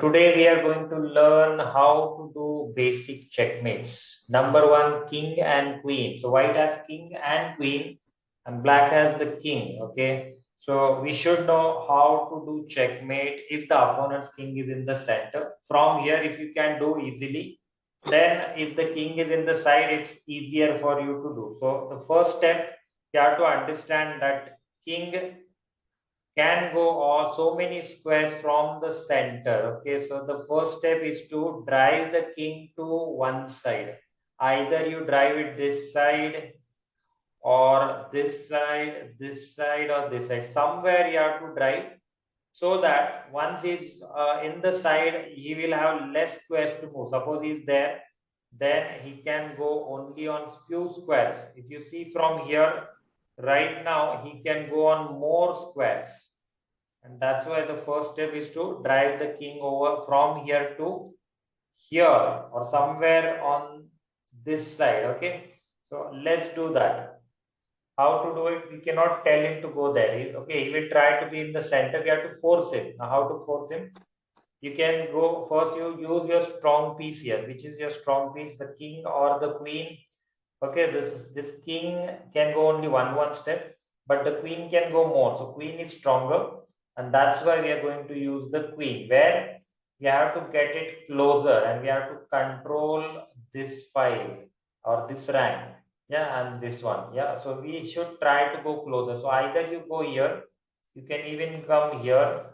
today we are going to learn how to do basic checkmates. Number one, king and queen. So white has king and queen and black has the king. Okay. So we should know how to do checkmate if the opponent's king is in the center. From here, if you can do easily, then if the king is in the side, it's easier for you to do. So the first step, you have to understand that king can go all so many squares from the center. Okay, so the first step is to drive the king to one side. Either you drive it this side or this side, this side or this side. Somewhere you have to drive so that once he's in the side, he will have less squares to move. Suppose he's there, then he can go only on few squares. If you see from here, right now, he can go on more squares. And that's why the first step is to drive the king over from here to here or somewhere on this side. Okay. So let's do that. How to do it? We cannot tell him to go there. Okay, he will try to be in the center. We have to force him. Now, how to force him? You can go first, you use your strong piece here. Which is your strong piece? The king or the queen? Okay, this king can go only one step, but the queen can go more. So queen is stronger, and that's why we are going to use the queen, where we have to get it closer and we have to control this file or this rank. Yeah, and this one. Yeah, so we should try to go closer. So either you go here, you can even come here,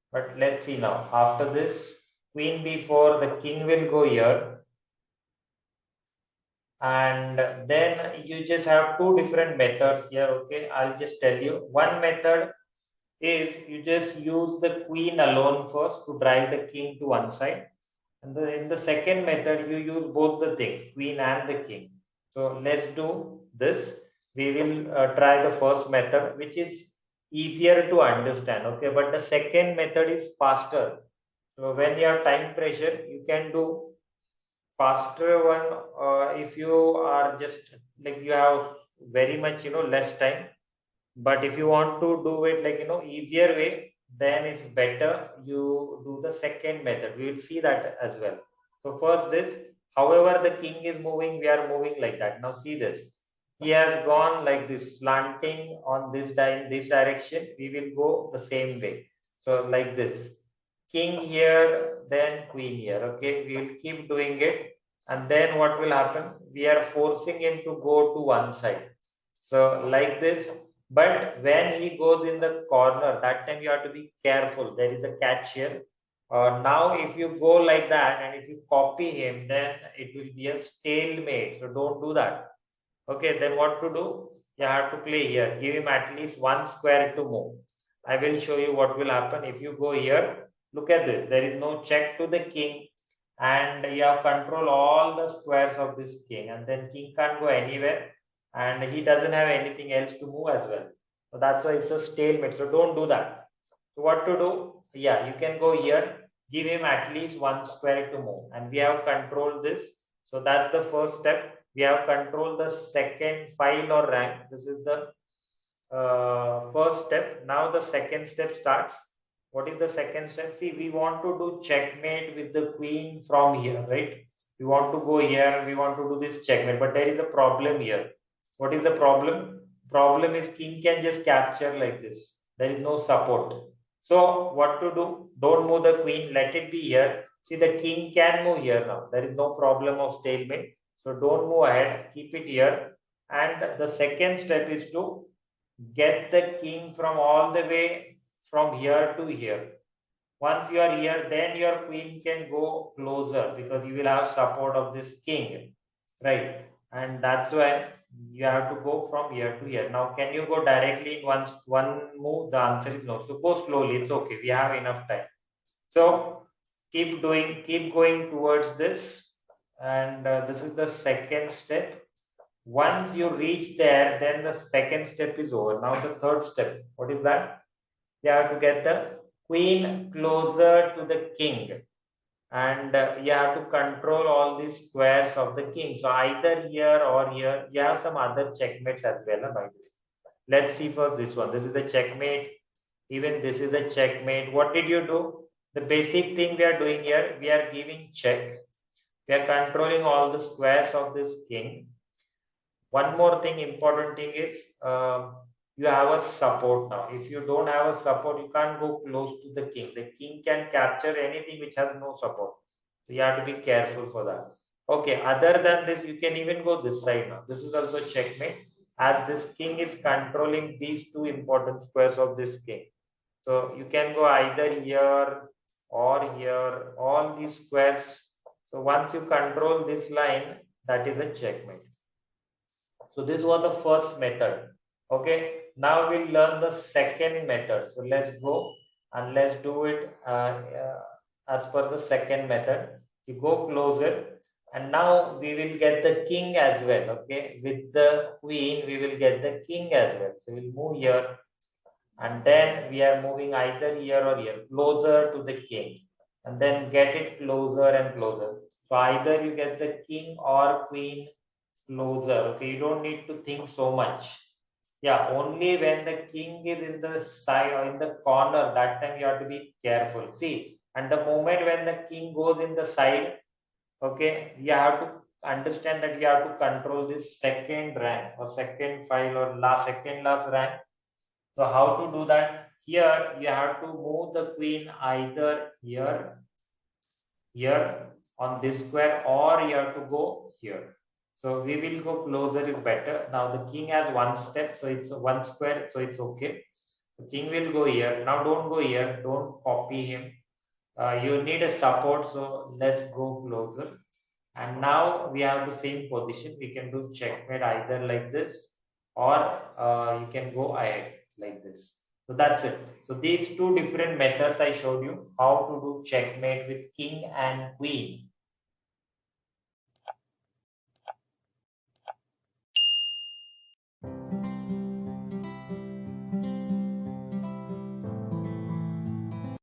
but let's see now. After this, queen b4, the king will go here, and then you just have two different methods here. Okay, I'll just tell you. One method is you just use the queen alone first to drive the king to one side, and in the second method you use both the things, queen and the king. So let's do this. We will try the first method, which is easier to understand. Okay, but the second method is faster. So when you have time pressure, you can do faster one. If you are just like you have very much less time, but if you want to do it like easier way, then it's better you do the second method. We will see that as well. So first this, however the king is moving, we are moving like that. Now see this, he has gone like this, slanting on this this direction. We will go the same way. So like this, king here, then queen here. Okay, we will keep doing it, and then what will happen? We are forcing him to go to one side. So like this, but when he goes in the corner, that time you have to be careful. There is a catch here. Now, if you go like that and if you copy him, then it will be a stalemate. So don't do that. Okay, then what to do? You have to play here. Give him at least one square to move. I will show you what will happen if you go here. Look at this. There is no check to the king, and you have control all the squares of this king, and then king can't go anywhere, and he doesn't have anything else to move as well. So that's why it's a stalemate. So don't do that. So what to do? Yeah, you can go here. Give him at least one square to move, and we have controlled this. So that's the first step. We have controlled the second file or rank. This is the first step. Now the second step starts. What is the second step? See, we want to do checkmate with the queen from here, right? We want to go here. We want to do this checkmate, but there is a problem here. What is the problem? Problem is king can just capture like this. There is no support. So what to do? Don't move the queen. Let it be here. See, the king can move here now. There is no problem of stalemate. So don't move ahead. Keep it here. And the second step is to get the king from all the way from here to here. Once you are here, then your queen can go closer because you will have support of this king, right? And that's why you have to go from here to here. Now, can you go directly in one move? The answer is no. So go slowly. It's okay. We have enough time. So keep going towards this. And this is the second step. Once you reach there, then the second step is over. Now the third step. What is that? You have to get the queen closer to the king, and you have to control all these squares of the king. So either here or here. You have some other checkmates as well, by the way. Let's see for this one. This is a checkmate. Even this is a checkmate. What did you do? The basic thing we are doing here, we are giving check. We are controlling all the squares of this king. One more thing, important thing is you have a support now. If you don't have a support, you can't go close to the king. The king can capture anything which has no support. So you have to be careful for that. Okay, other than this, you can even go this side now. This is also checkmate, as this king is controlling these two important squares of this king. So you can go either here or here, all these squares. So once you control this line, that is a checkmate. So this was the first method. Okay, now we'll learn the second method. So let's go and let's do it as per the second method. You go closer, and now we will get the king as well. Okay, with the queen, we will get the king as well. So we'll move here, and then we are moving either here or here, closer to the king, and then get it closer and closer. So either you get the king or queen closer. Okay, you don't need to think so much. Yeah, only when the king is in the side or in the corner, that time you have to be careful. See, and the moment when the king goes in the side, okay, you have to understand that you have to control this second rank or second file or second last rank. So how to do that? Here you have to move the queen either here, here on this square, or you have to go here. So we will go closer is better. Now the king has one step, so it's one square, so it's okay. The king will go here. Now don't go here, don't copy him. You need a support, so let's go closer. And now we have the same position. We can do checkmate either like this, or you can go ahead like this. So that's it. So these two different methods I showed you how to do checkmate with king and queen.